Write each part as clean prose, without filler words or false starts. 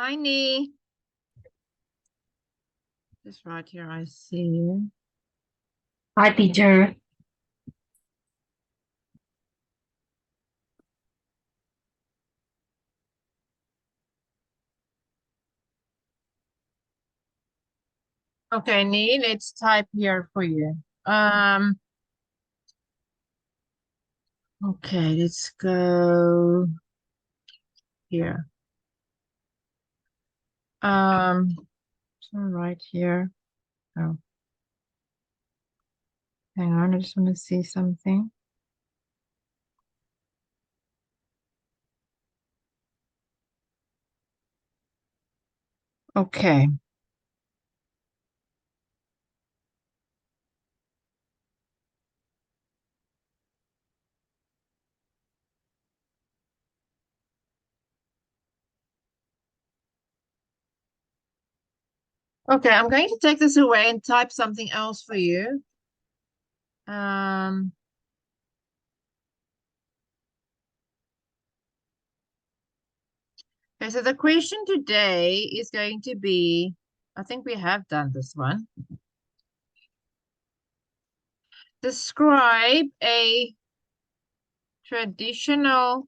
Hi, Nee. Just right here, I see you. Hi, teacher. Okay, Nee, let's type here for you. Um, okay, let's go here. So right here. Oh, hang on, I just want to see something. Okay. Okay, I'm going to take this away and type something else for you. Um, okay, so the question today is going to be, I think we have done this one. Describe a traditional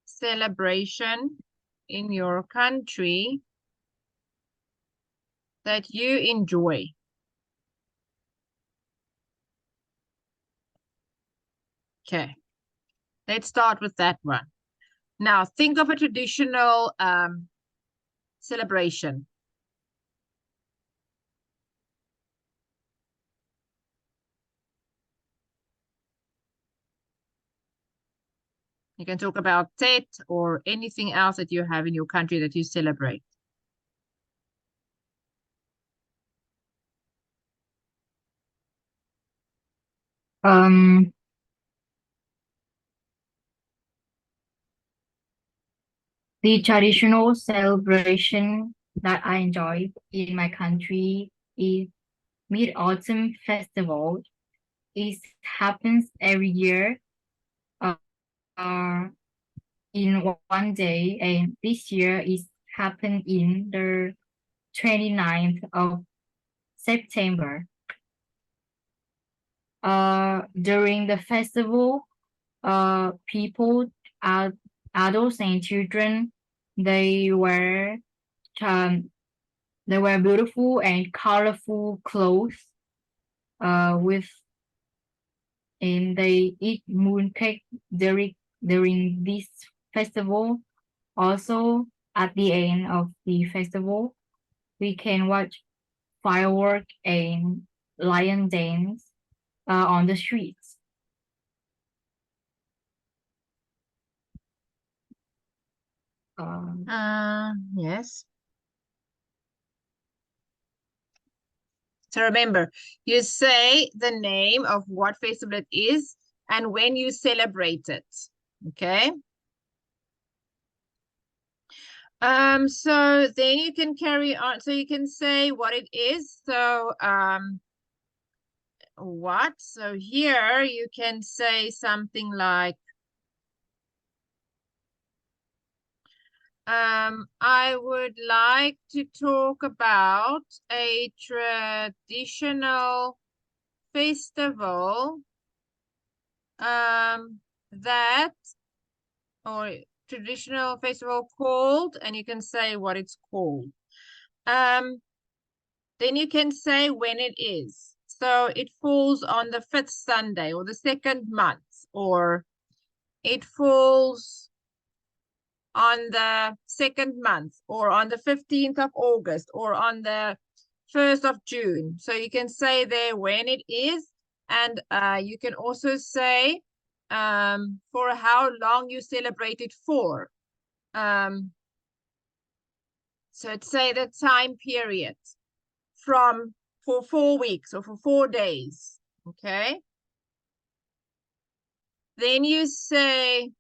celebration in your country that you enjoy. Okay, let's start with that one. Now, think of a traditional celebration. You can talk about Tet or anything else that you have in your country that you celebrate. Um, the traditional celebration that I enjoy in my country is Mid-Autumn Festival. It happens every year, uh, uh, in one day, and this year it happened in the 29th of September. During the festival, people, uh, adults and children, they wear um, they wear beautiful and colorful clothes. With and they eat mooncake during this festival. Also, at the end of the festival, we can watch firework and lion dance on the streets. Um, Yes. So remember, you say the name of what festival it is and when you celebrate it. Okay. So then you can carry on. So you can say what it is. So, what? So here you can say something like, I would like to talk about a traditional festival, that, or traditional festival called, and you can say what it's called. Um, then you can say when it is. So it falls on the 5th Sunday or the second month, or it falls on the second month, or on the 15th of August, or on the 1st of June. So you can say there when it is, and you can also say for how long you celebrate it for. So it's say the time period from for 4 weeks or for 4 days. Okay. Then you say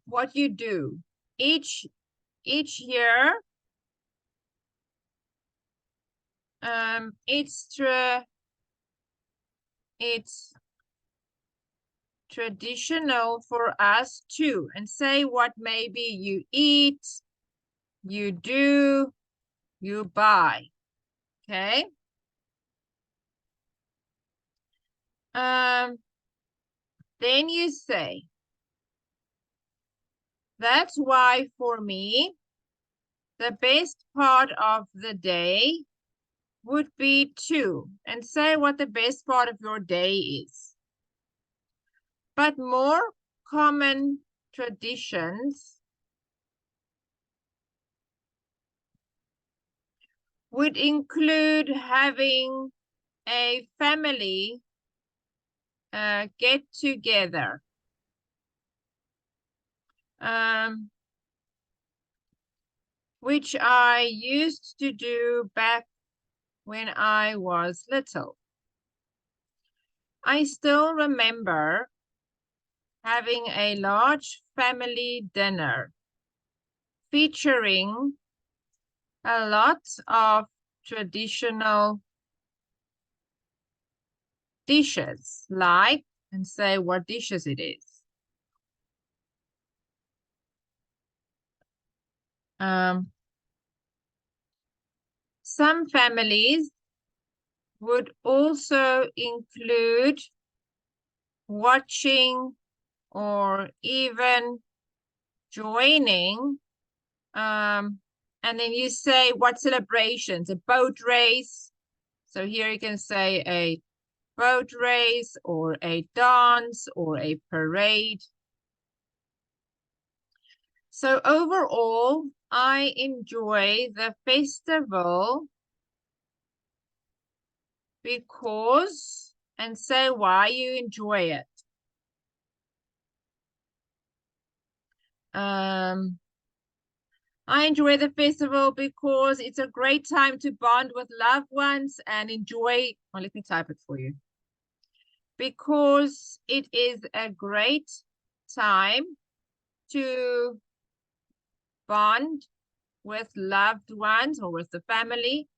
what you do each year. Each it's traditional for us too. And say what maybe you eat, you do, you buy. Okay. Then you say, that's why for me, the best part of the day would be two. And say what the best part of your day is. But more common traditions would include having a family get together. Which I used to do back when I was little. I still remember having a large family dinner featuring a lot of traditional dishes, like, and say what dishes it is. Some families would also include watching or even joining. And then you say what celebrations, a boat race. So here you can say a boat race or a dance or a parade. So overall, I enjoy the festival because, and say why you enjoy it. I enjoy the festival because it's a great time to bond with loved ones and enjoy. Well, let me type it for you. Because it is a great time to bond with loved ones or with the family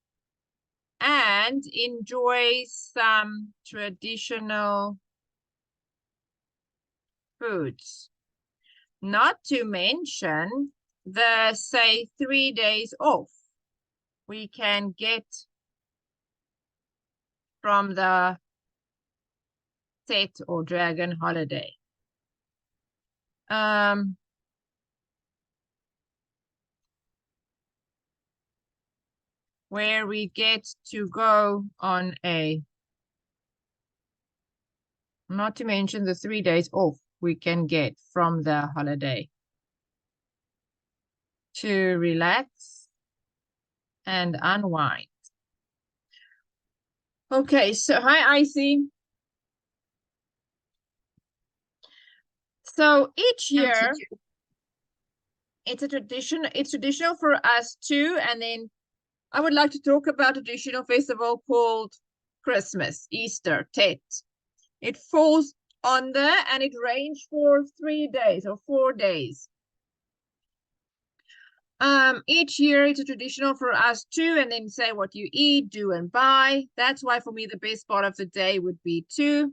and enjoy some traditional foods. Not to mention the, say, 3 days off we can get from the set or dragon holiday. Where we get to go on a, not to mention the 3 days off we can get from the holiday to relax and unwind. Okay, so hi, Icy. So each year, it's traditional for us too. And then I would like to talk about a traditional festival called Christmas, Easter, Tet. It falls on there and it ranges for 3 days or 4 days. Each year it's a traditional for us too, and then say what you eat, do, and buy. That's why for me the best part of the day would be two.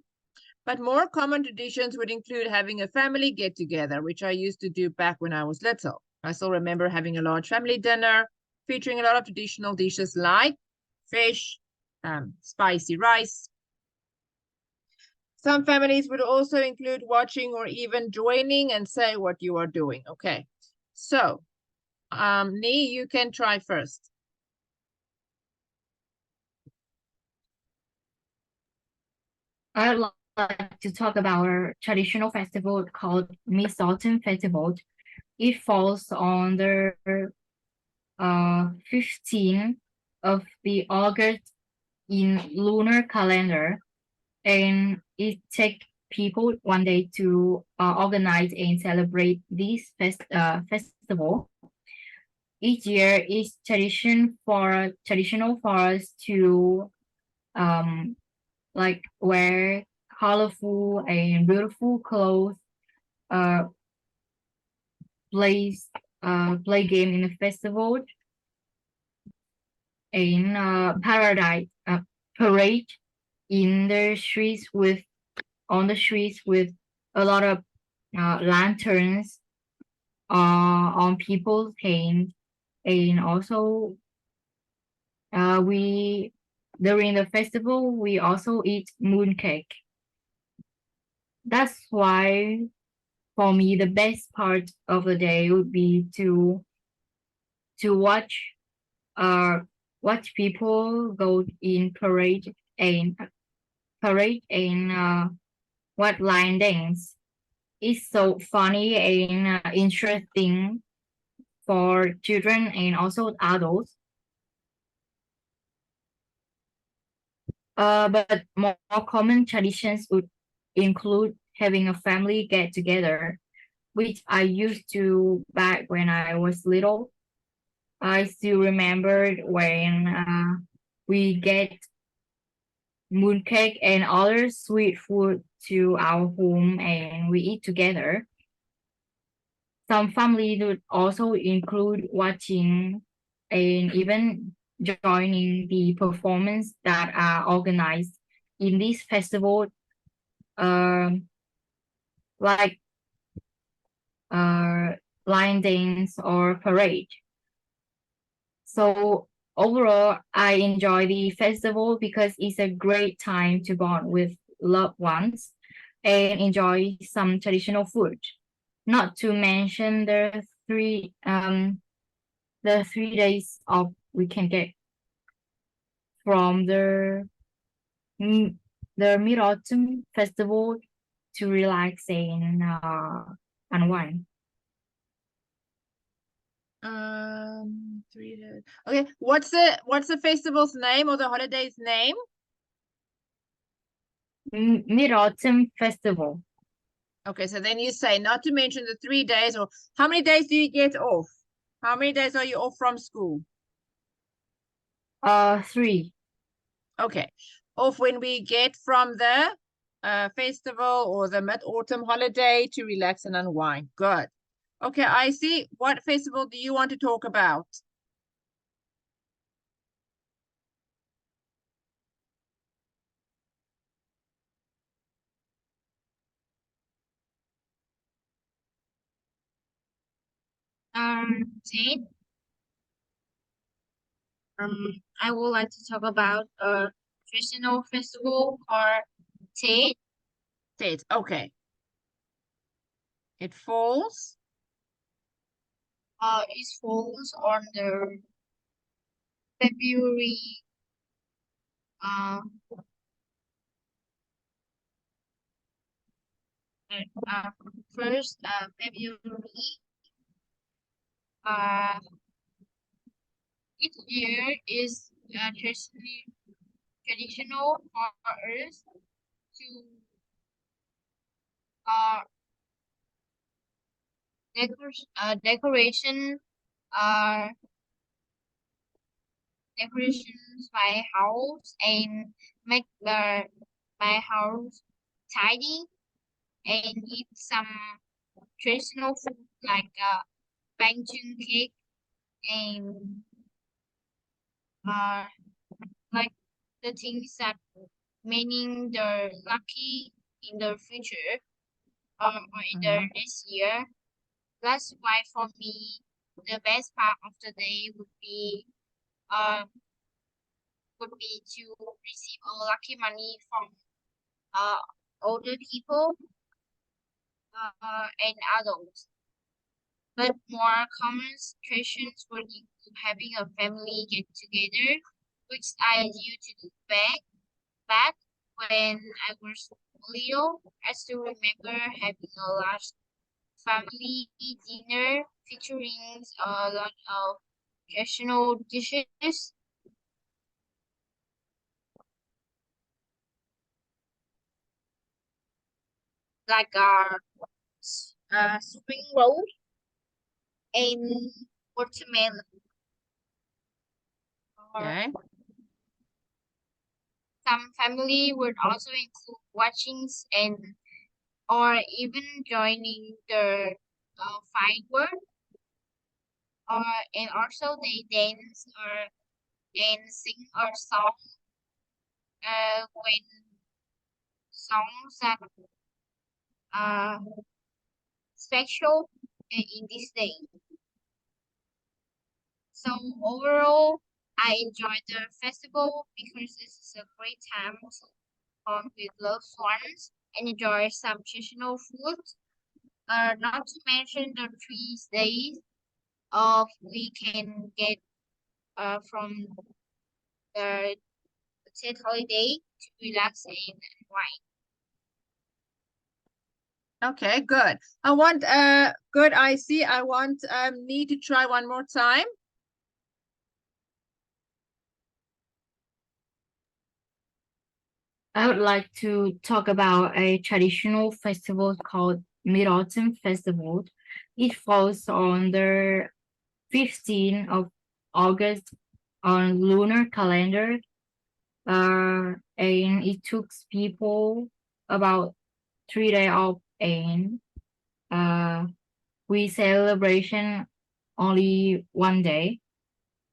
But more common traditions would include having a family get together, which I used to do back when I was little. I still remember having a large family dinner featuring a lot of traditional dishes like fish, spicy rice. Some families would also include watching or even joining, and say what you are doing. Okay, so Nee, you can try first. I would like to talk about our traditional festival called Mid Autumn Festival. It falls on the 15th of the August in lunar calendar, and it takes people one day to organize and celebrate this festival. Each year is traditional for us to like wear colorful and beautiful clothes, uh, play play game in the festival, in paradise parade, in the streets with on the streets with a lot of lanterns on people's hands, and also we during the festival we also eat mooncake. That's why for me the best part of the day would be to uh watch people go in parade and what line dance. It's so funny and interesting for children and also adults. But more common traditions would include having a family get together, which I used to back when I was little. I still remembered when we get mooncake and other sweet food to our home and we eat together. Some families would also include watching and even joining the performance that are organized in this festival, um, like uh, line dance or parade. So overall, I enjoy the festival because it's a great time to bond with loved ones and enjoy some traditional food. Not to mention the 3 days off we can get from mm, the Mid Autumn Festival to relax and unwind. 3 days. Okay, what's the festival's name or the holiday's name? Mid Autumn Festival. Okay, so then you say not to mention the 3 days, or how many days do you get off? How many days are you off from school? 3. Okay, off when we get from the festival or the mid-autumn holiday to relax and unwind. Good. Okay, I see. What festival do you want to talk about? Tate, I would like to talk about a traditional festival called Tate. Tate. Okay. It falls. It falls on the February uh, uh, first February. Uh, each year is traditional for us to uh, decoration uh, decorations my house and make my house tidy and eat some traditional food like banjun cake and uh, like the things that meaning the lucky in the future or in the this year. That's why for me the best part of the day uh would be to receive a lucky money from uh older people and adults. But more common situations would include having a family get together, which I used to do back when I was little. I still remember having a large family dinner featuring a lot of traditional dishes like spring roll and watermelon. Or Okay. some family would also include watchings and or even joining the firework or and also they dance or and sing a song when songs that are special in this day. So overall, I enjoyed the festival because this is a great time to bond with loved ones and enjoy some traditional food. Not to mention the 3 days of we can get from the state holiday to relax and unwind. Okay, good. I want good, I see. I want me to try one more time. I would like to talk about a traditional festival called Mid-Autumn Festival. It falls on the 15th of August on lunar calendar. And it took people about 3 days off, and we celebration only one day.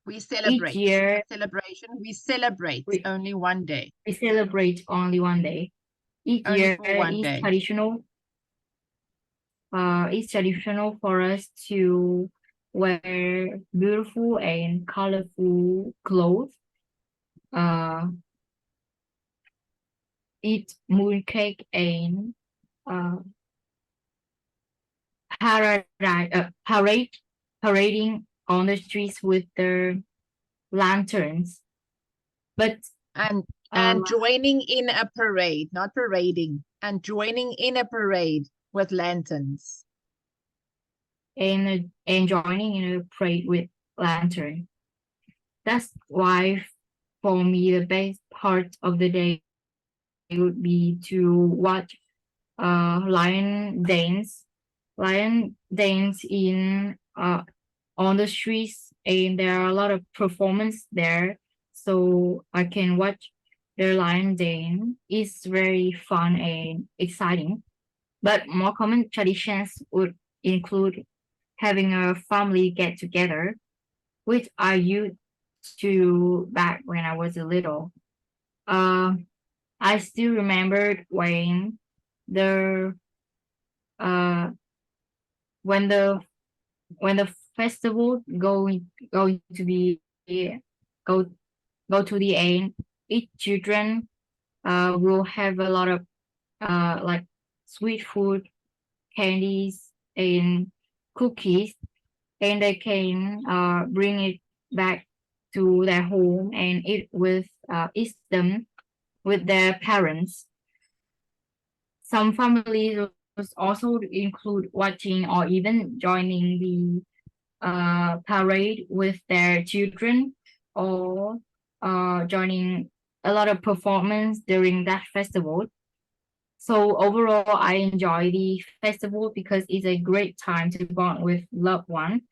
We Each celebrate. year Celebration. We celebrate we, only one day. we celebrate only one day. Each Only year for one is day. traditional. It's traditional for us to wear beautiful and colorful clothes. Uh, eat mooncake and uh, parading on the streets with their lanterns. But And uh, joining in a parade, not parading, and joining in a parade with lanterns. and joining in a parade with lantern. That's why for me the best part of the day would be to watch lion dance in on the streets, and there are a lot of performance there, so I can watch their lion dance. It's very fun and exciting. But more common traditions would include having a family get together, which I used to back when I was a little. uh, I still remembered the uh when the when the festival going to be go go to the end. Each children will have a lot of like sweet food, candies, and cookies, and they can bring it back to their home and eat them with their parents. Some families also include watching or even joining the parade with their children, or joining a lot of performance during that festival. So overall, I enjoy the festival because it's a great time to bond with loved ones,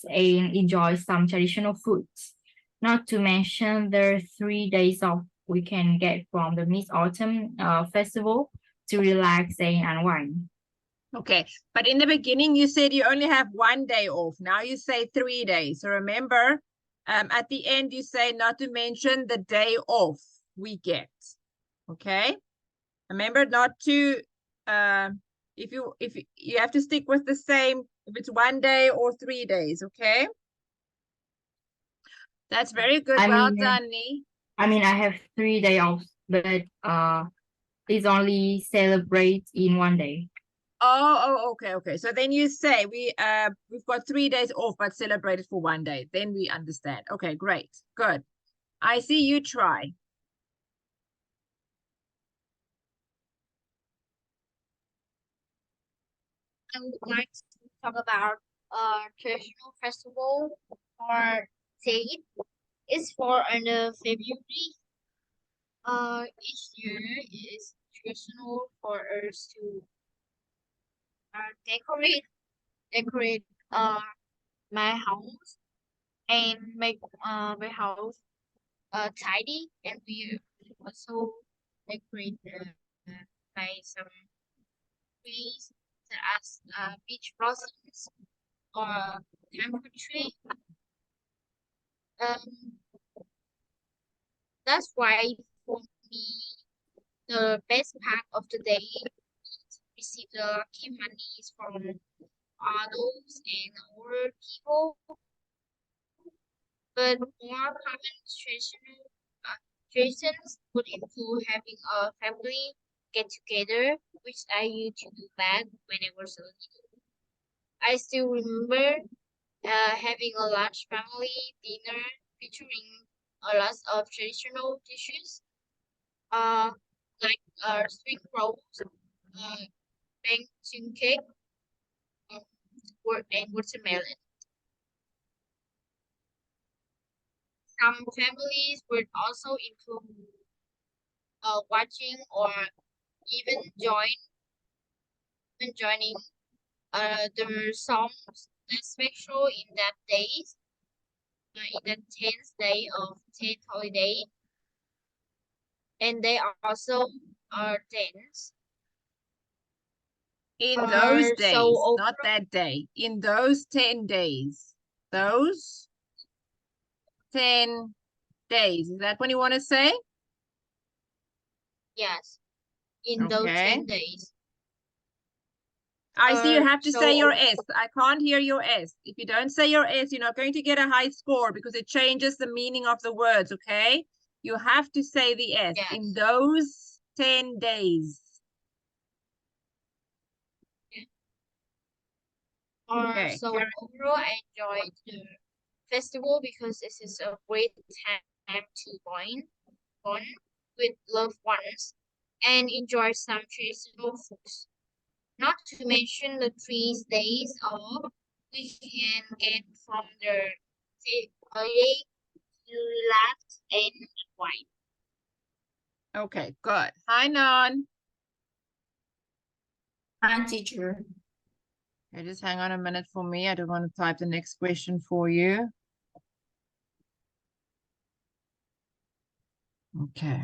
and enjoy some traditional foods. Not to mention the 3 days off we can get from the Mid Autumn Festival to relax and unwind. Okay, but in the beginning you said you only have one day off. Now you say 3 days. So remember, at the end you say not to mention the day off we get. Okay, remember not to. If you have to stick with the same. If it's 1 day or 3 days. Okay, that's very good. I Well mean, done, Nee. I have 3 days off, but it's only celebrate in one day. Okay. So then you say we've got 3 days off, but celebrated for 1 day. Then we understand. Okay, great, good. I see you try. I would like to talk about traditional festival for Tate. It's for under February. Each year is traditional for us to decorate my house and make my house tidy, and we also decorate by some trees such as beach blossoms or camphor tree. Um, That's why for me, the best part of the day is receive the lucky monies from adults and older people. But more common traditions would include having a family get together, which I used to do back when I was a little. I still remember having a large family dinner featuring a lot of traditional dishes, uh, like spring rolls, bangsun cake, and, and watermelon. Some families would also include watching or even joining the songs that's special in that days, in the 10th day of 10th holiday, and they also dance. In those So days, overall, not that day. In those 10 days. Those 10 days. Is that what you want to say? yes, in those Okay. 10 days. I see you have to So say your S. I can't hear your S. If you don't say your S, you're not going to get a high score because it changes the meaning of the words, okay? You have to say the S. yes, In those 10 days. Okay. so overall, I enjoyed the festival because this is a great time to bond with loved ones and enjoy some traditional foods. Not to mention the 3 days off we can get from the holiday to relax and unwind. Okay, good. Hi, Nhan. Hi, teacher. Okay, just hang on a minute for me. I don't want to type the next question for you. Okay.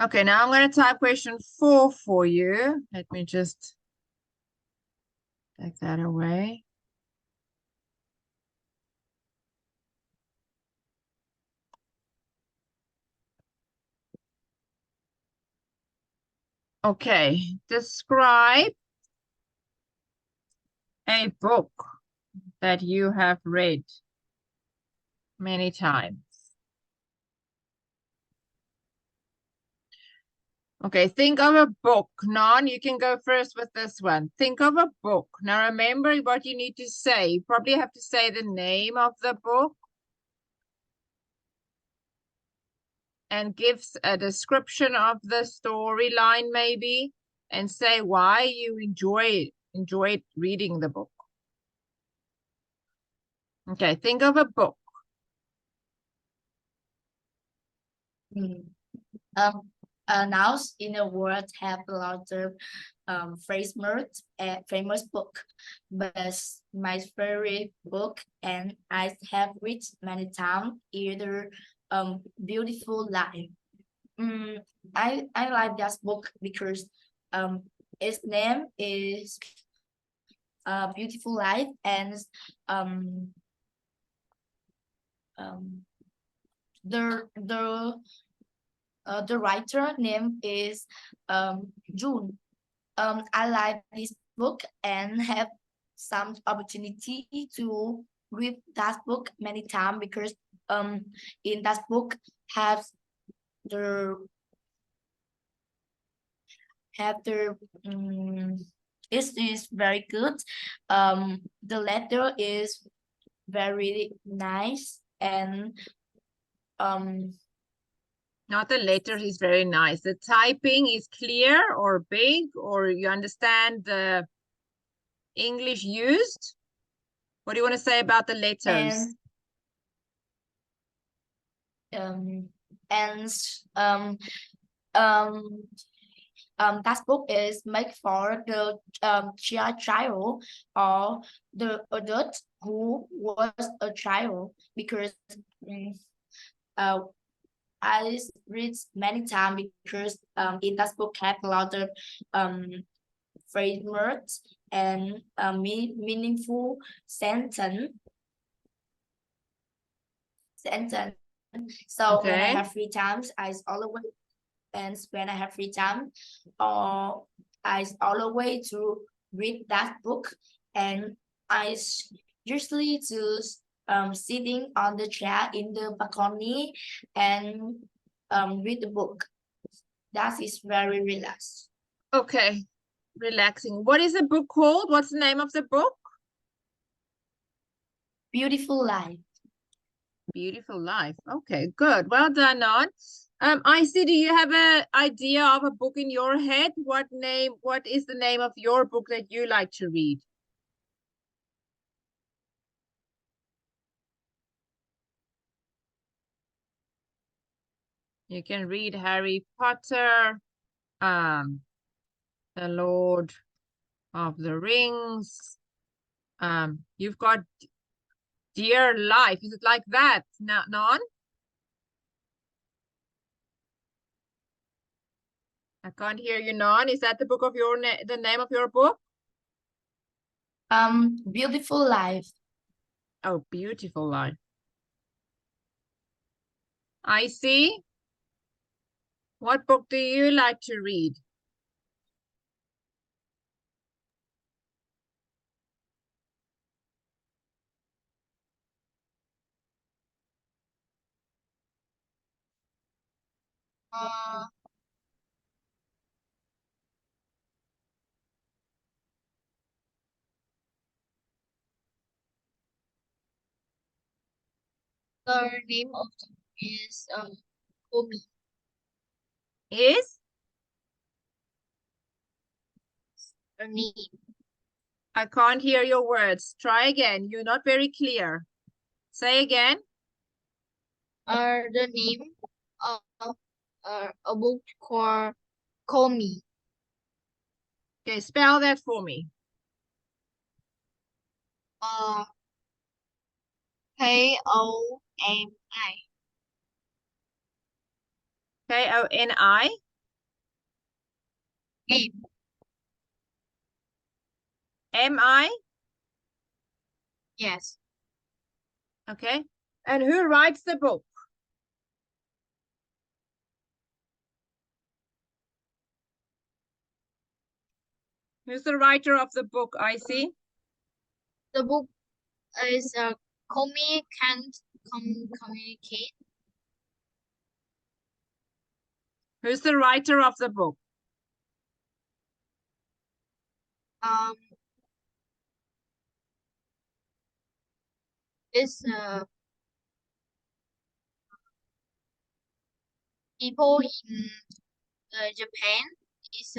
Okay, now I'm going to type question 4 for you. Let me just take that away. Okay, describe a book that you have read many times. Okay, think of a book. Nhan, you can go first with this one. Think of a book. Now remember what you need to say. You probably have to say the name of the book and gives a description of the storyline maybe and say why you enjoyed reading the book. Okay, think of a book. Nouns in the world have a lot of famous book, but my favorite book, and I have read many times, either Beautiful Life. I like that book because its name is Beautiful Life, and um um the writer name is June. I like this book and have some opportunity to read that book many times because in that book has the it is very good. The letter is very nice and Not the letter is very nice. The typing is clear or big, or you understand the English used. What do you want to say about the letters? and and um um that book is made for the child or the adult who was a child because uh, I read many times because in that book have a lot of frameworks and meaningful sentence. sentence. So when I Okay. have free times, I always and when I have free time, or I always to read that book, and I usually to sitting on the chair in the balcony and read the book. That is very relaxed. Okay. Relaxing. What is the book called? What's the name of the book? Beautiful life. Beautiful Life. Okay, good. Well done, Nhan. I see. Do you have an idea of a book in your head? What is the name of your book that you like to read? You can read Harry Potter, The Lord of the Rings. You've got Dear Life. Is it like that, Nhan? I can't hear you, Nhan. Is that the book of the name of your book? Beautiful life. Oh, Beautiful Life. I see. What book do you like to read? Uh, the name of the book is Komi. Is? The name. I can't hear your words. Try again. You're not very clear. Say again. The name of a book called Komi. Okay, spell that for me. Uh, K-O-M-I. K-O-N-I. M. M-I. Yes. Okay. And who writes the book? Who's the writer of the book, I see? The book is Komi Can't Communicate. Who's the writer of the book? Um, is people in Japan is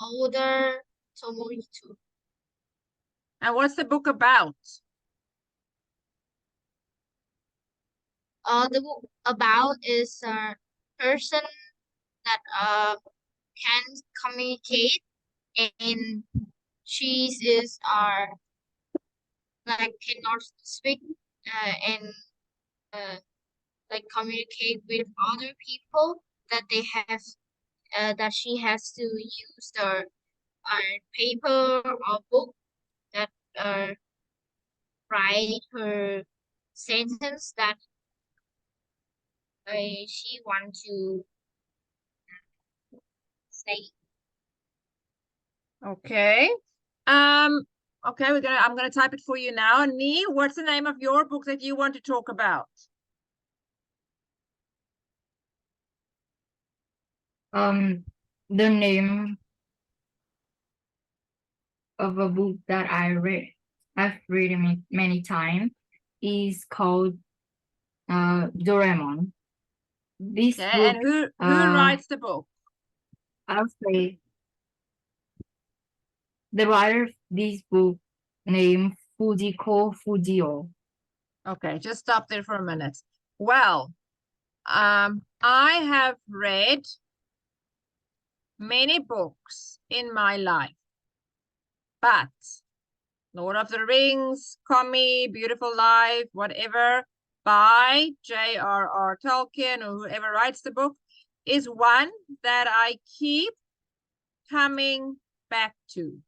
older Tomohito. And what's the book about? The book about is a person that can communicate, and she is like cannot speak and like communicate with other people, that they have that she has to use the paper or book that write her sentence that she want to say. Okay. Okay, I'm gonna type it for you now. Nee, what's the name of your book that you want to talk about? The name of a book that I've read many times is called Doraemon. This Okay, book, and who writes the book? I'll say the writer of this book named Fujiko Fujio. Okay, just stop there for a minute. Well, I have read many books in my life, but Lord of the Rings, Komi, Beautiful Life, whatever, by J.R.R. Tolkien or whoever writes the book, is one that I keep coming back to.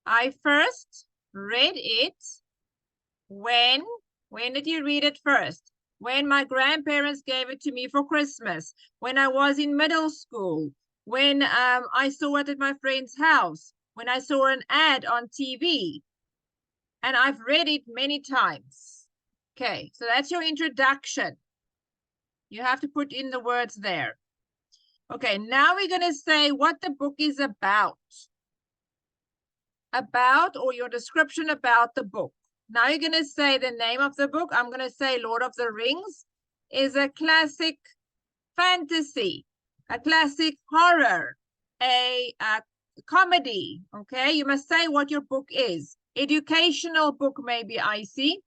I first read it when When did you read it first? When my grandparents gave it to me for Christmas, when I was in middle school, when I saw it at my friend's house, when I saw an ad on TV, and I've read it many times. Okay, so that's your introduction. You have to put in the words there. Okay, now we're going to say what the book is about. About, or your description about the book. Now you're going to say the name of the book. I'm going to say Lord of the Rings is a classic fantasy, a classic horror, a comedy. Okay, you must say what your book is. Educational book, maybe, I see.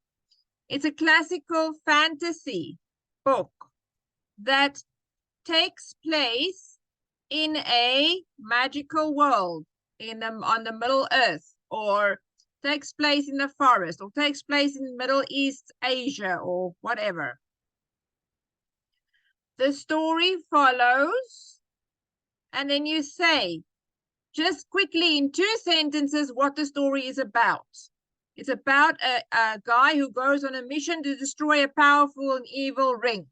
It's a classical fantasy book that takes place in a magical world on the Middle Earth, or takes place in the forest, or takes place in Middle East Asia, or whatever. The story follows, and then you say just quickly in 2 sentences what the story is about. It's about a guy who goes on a mission to destroy a powerful and evil ring.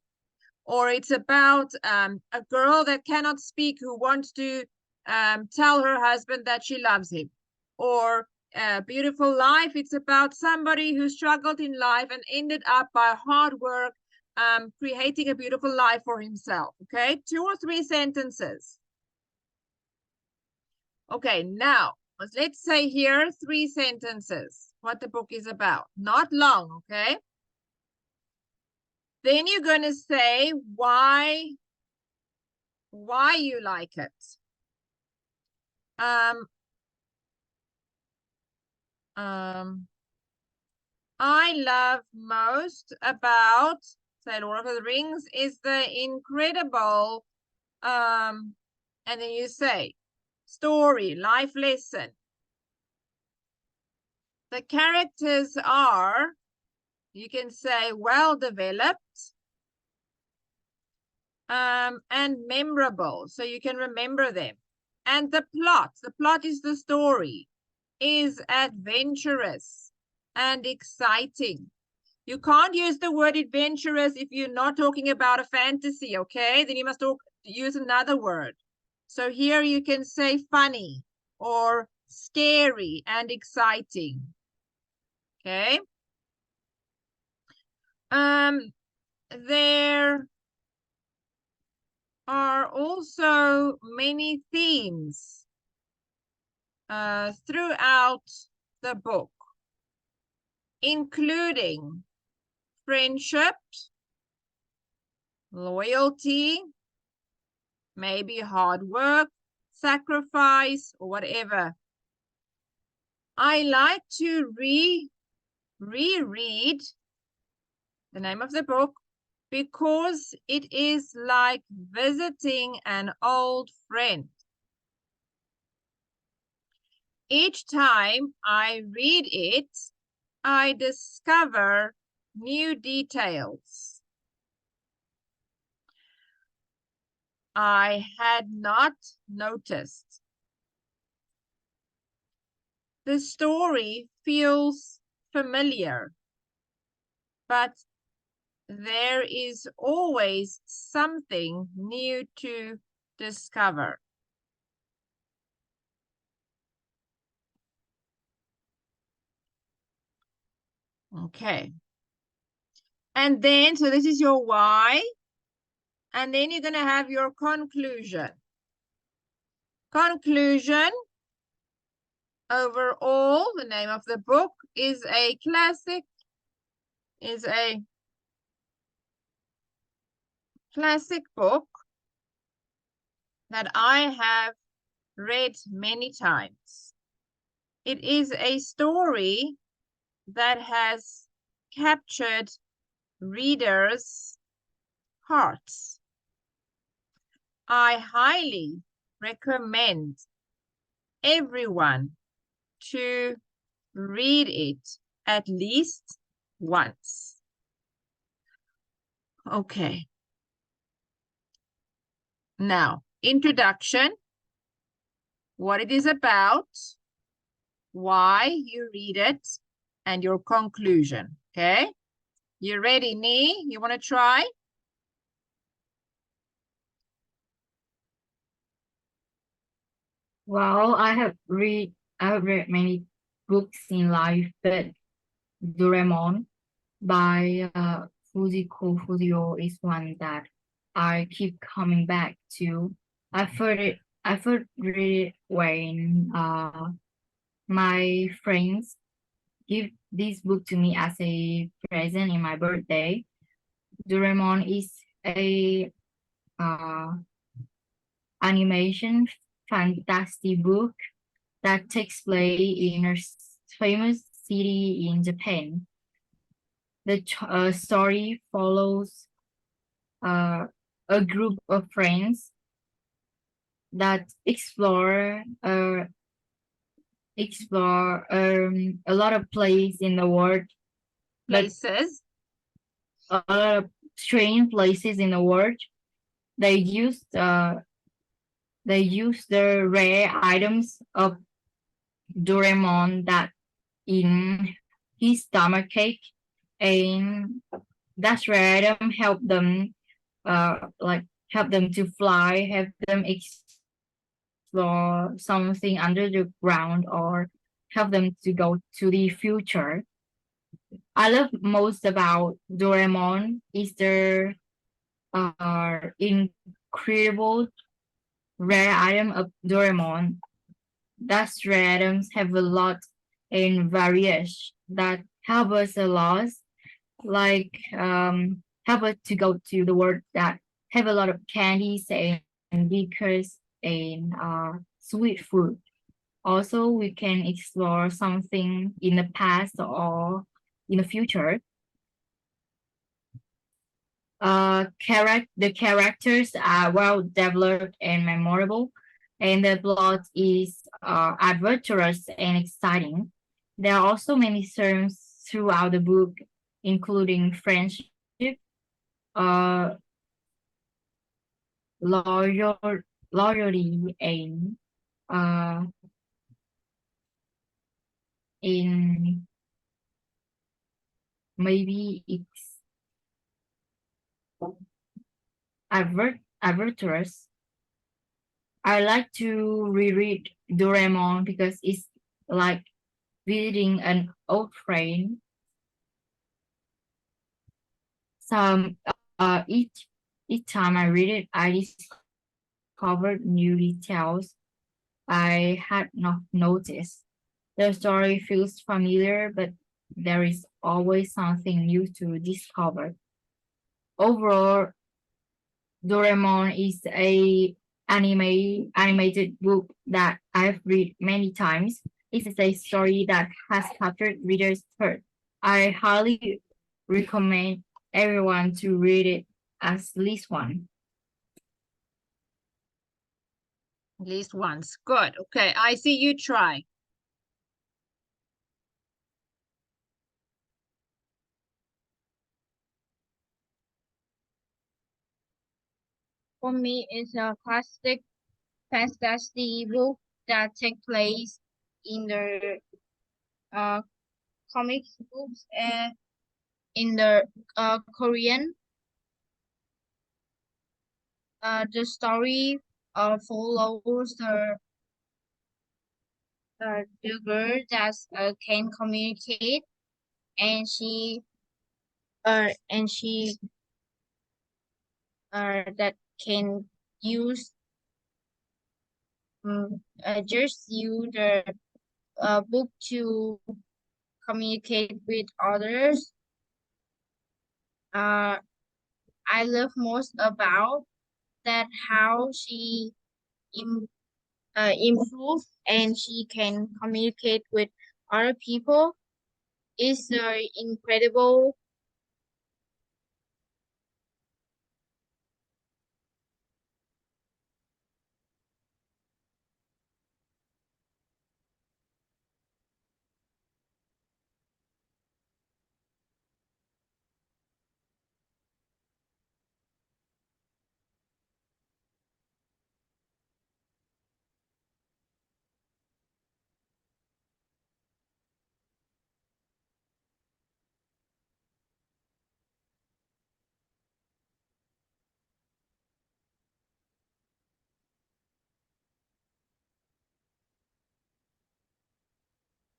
Or it's about a girl that cannot speak who wants to tell her husband that she loves him. Or a beautiful life. It's about somebody who struggled in life and ended up by hard work creating a beautiful life for himself. Okay, 2 or 3 sentences. Okay, now let's say here 3 sentences what the book is about. Not long, okay? Then you're going to say why you like it. I love most about, say, Lord of the Rings is the incredible, and then you say story, life lesson. The characters are, you can say, well developed and memorable, so you can remember them. And the plot is the story, is adventurous and exciting. You can't use the word adventurous if you're not talking about a fantasy, okay? Then you must use another word. So here you can say funny or scary and exciting. Okay. There are also many themes throughout the book, including friendship, loyalty, maybe hard work, sacrifice, or whatever. I like to reread the name of the book because it is like visiting an old friend. Each time I read it, I discover new details I had not noticed. The story feels familiar, but there is always something new to discover. Okay. And then, so this is your why. And then you're going to have your conclusion. Conclusion. Overall, the name of the book is a classic book that I have read many times. It is a story that has captured readers' hearts. I highly recommend everyone to read it at least once. Okay. Now, introduction, what it is about, why you read it, and your conclusion, okay? You ready, Nee? You want to try? Well, I have read many books in life, but Doraemon by Fujiko Fuzio is one that I keep coming back to. I first read it when my friends give this book to me as a present in my birthday. Doraemon is a uh, animation fantasy book that takes place in a famous city in Japan. The story follows uh, a group of friends that explore a lot of places in the world, but Places. a lot of strange places in the world. They used they use the rare items of Doraemon that in his stomach cake, and that rare item help them to fly, help them explore something under the ground, or help them to go to the future. I love most about Doraemon is their incredible rare item of Doraemon. Thus rare items have a lot in various that help us a lot, like help us to go to the world that have a lot of candies and liquors and sweet food. Also, we can explore something in the past or in the future. The characters are well developed and memorable, and the plot is adventurous and exciting. There are also many themes throughout the book, including friendship, uh, loyal, loyalty, and uh, in maybe it's adventurous. I like to reread Doraemon because it's like visiting an old friend. Some each time I read it, I discovered new details I had not noticed. The story feels familiar, but there is always something new to discover. Overall, Doraemon is a animated book that I've read many times. It's a story that has captured readers' heart. I highly recommend everyone to read it at least one. At least once. Good. Okay, I see you try. For me, it's a classic fantasy book that takes place in the uh, comic books and in the Korean. The story follows the girl that can communicate, and she that can use just use the book to communicate with others. Uh, I love most about that how she Im- improve and she can communicate with other people. Is incredible.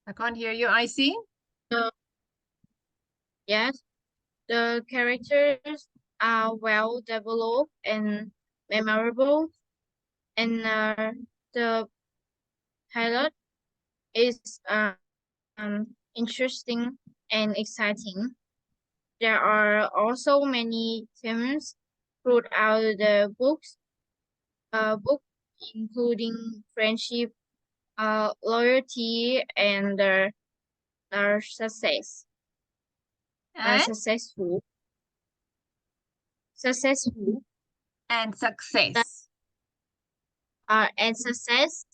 I can't hear you, Icy. Yes, the characters are well developed and memorable, and the pilot is interesting and exciting. There are also many themes throughout the book, including friendship, loyalty, and success. And, Successful, and success. and success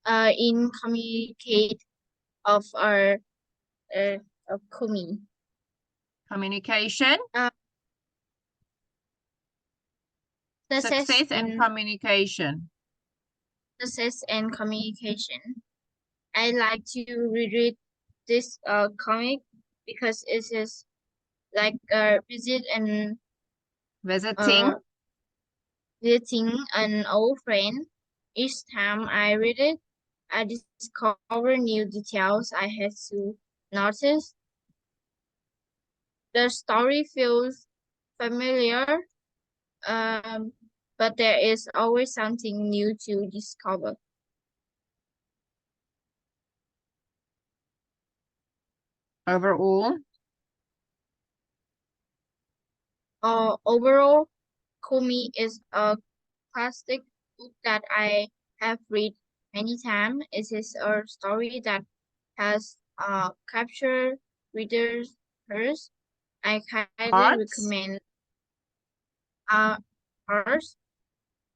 in communicate of our of Communication. Success and communication. Success and communication. I like to reread this comic because it is like Visiting. visiting an old friend. Each time I read it, I discover new details I had to notice. The story feels familiar, but there is always something new to discover. Overall. Overall, Kumi is a classic book that I have read many times. It is a story that has captured readers' hearts. I highly Hearts. recommend hearts.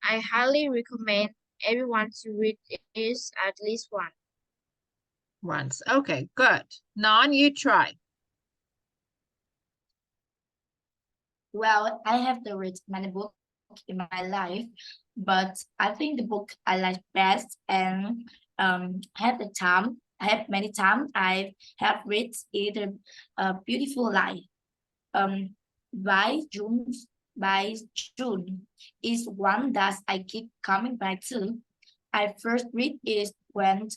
I highly recommend everyone to read this at least once. Once. Okay, good. Nhan, you try. Well, I have to read many books in my life, but I think the book I like best and have the time. I have many times I have read either A Beautiful Life. Um, by June by June is one that I keep coming back to. I first read it when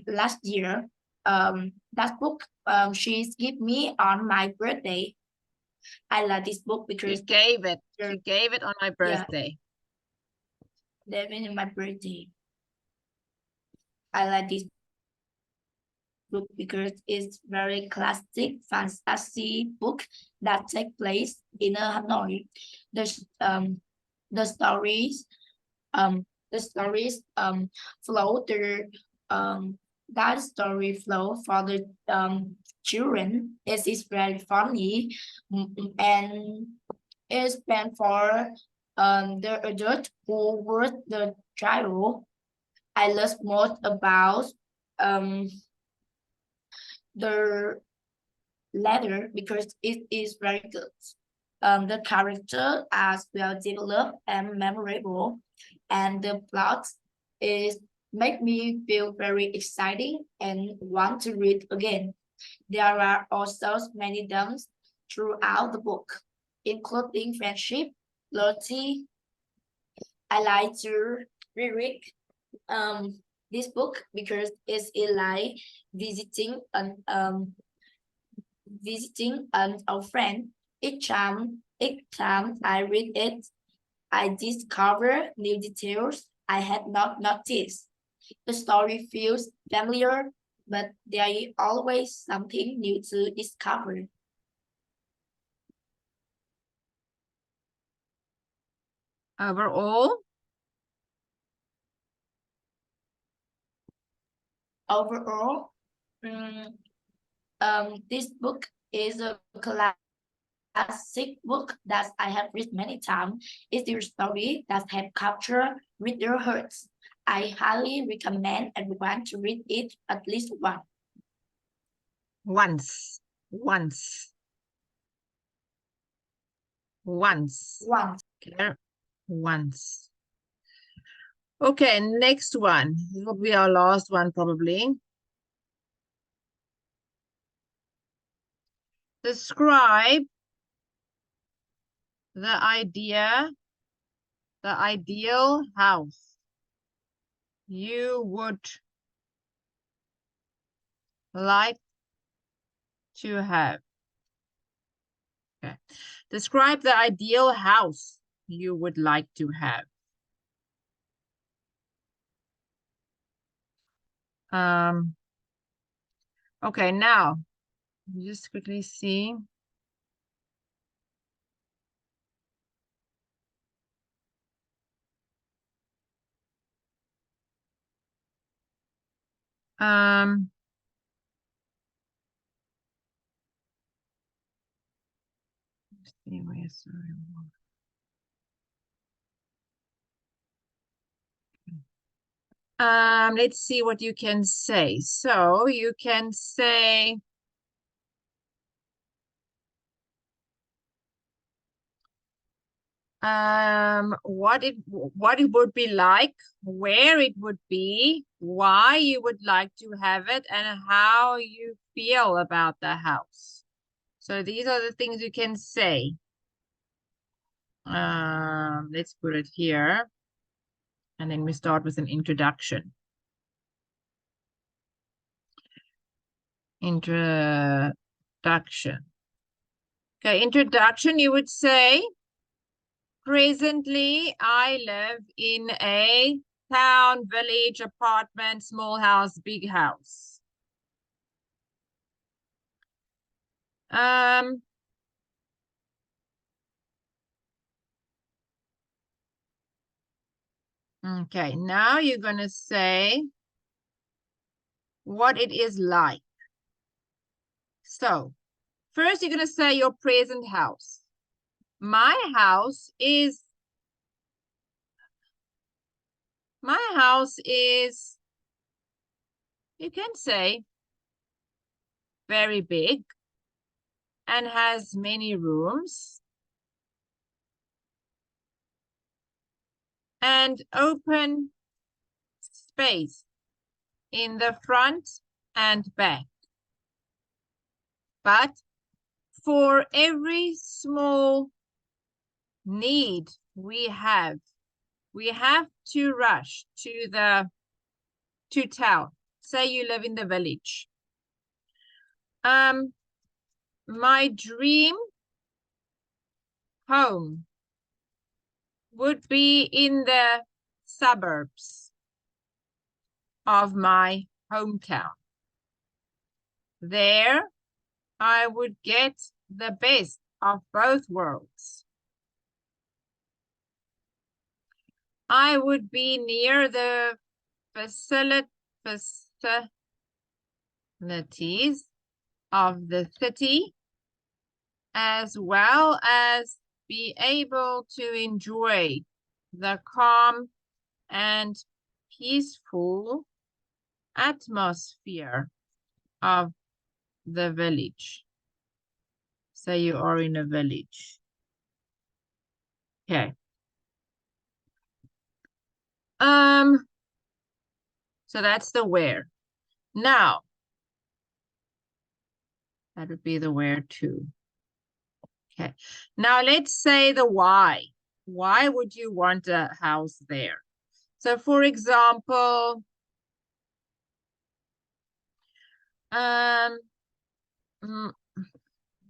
last year. That book she's give me on my birthday. I like this book She because gave it. She gave it on my birthday. they've been in my birthday. I like this book because it's very classic fantasy book that take place in Hanoi. The the stories um the stories flow the that story flow for the children. It is very funny and it's meant for the adult who was the child. I love most about um the letter because it is very good. The character as well developed and memorable, and the plot is make me feel very exciting and want to read again. There are also many themes throughout the book, including friendship, loyalty. I like to reread this book because it's like visiting an old friend. Each time I read it, I discover new details I had not noticed. The story feels familiar, but there is always something new to discover. Overall. Overall, this book is a classic book that I have read many times. It's your story that have captured reader hearts. I highly recommend everyone to read it at least once. Once. Once. Once. Once. Okay. Once. Okay, next one. This will be our last one probably. Describe the ideal house you would like to have? Okay. Describe the ideal house you would like to have. Okay, now just quickly see. Anyway, sorry. Let's see what you can say. So you can say, what it would be like, where it would be, why you would like to have it, and how you feel about the house. So these are the things you can say. Let's put it here. And then we start with an introduction. Introduction. Okay, introduction, you would say, presently, I live in a town, village, apartment, small house, big house. Okay, now you're going to say what it is like. So, first you're going to say your present house. My house is, you can say, very big and has many rooms and open space in the front and back. But for every small need we have to rush to town. Say you live in the village. My dream home would be in the suburbs of my hometown. There, I would get the best of both worlds. I would be near the facilities of the city, as well as be able to enjoy the calm and peaceful atmosphere of the village. Say you are in a village. Okay. So that's the where. Now, that would be the where too. Okay. Now let's say the why. Why would you want a house there? So for example,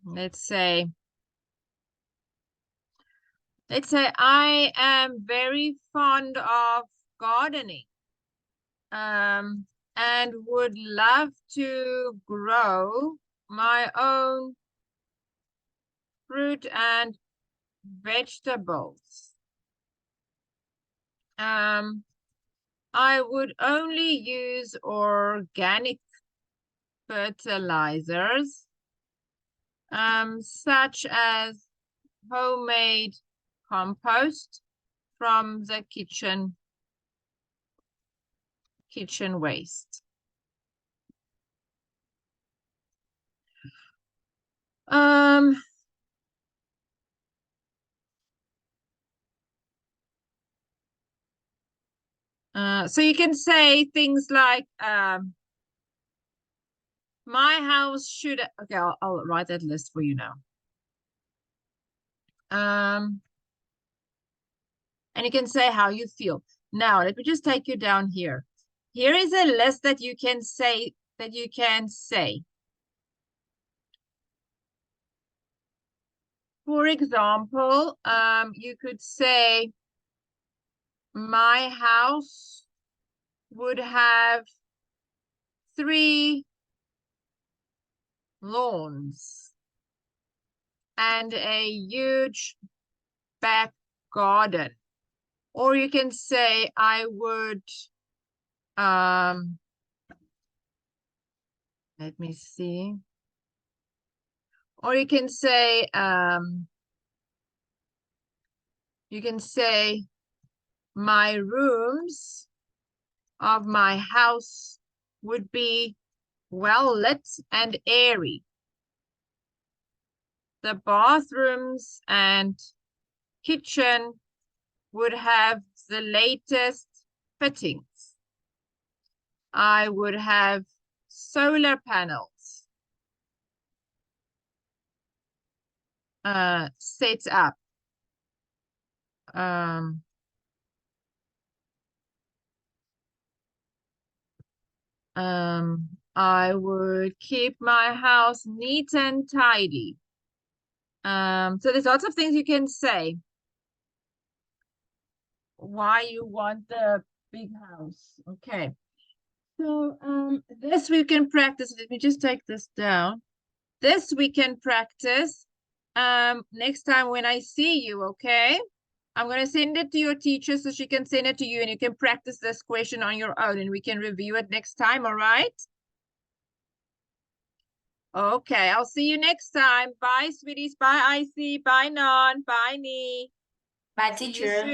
let's say I am very fond of gardening. And would love to grow my own fruit and vegetables. I would only use organic fertilizers, such as homemade compost from the kitchen waste. So you can say things like, my house should, okay, I'll write that list for you now. And you can say how you feel. Now, let me just take you down here. Here is a list that you can say that you can say. For example, you could say, my house would have 3 lawns and a huge back garden. Or you can say, I would, let me see. Or you can say, my rooms of my house would be well lit and airy. The bathrooms and kitchen would have the latest fittings. I would have solar panels set up. I would keep my house neat and tidy. So there's lots of things you can say. Why you want the big house. Okay. So this we can practice. Let me just take this down. This we can practice next time when I see you, okay? I'm going to send it to your teacher so she can send it to you and you can practice this question on your own and we can review it next time, all right? Okay, I'll see you next time. Bye, sweeties. Bye, Icy. Bye, Nhan. Bye, Nee. Bye, See you teacher. soon.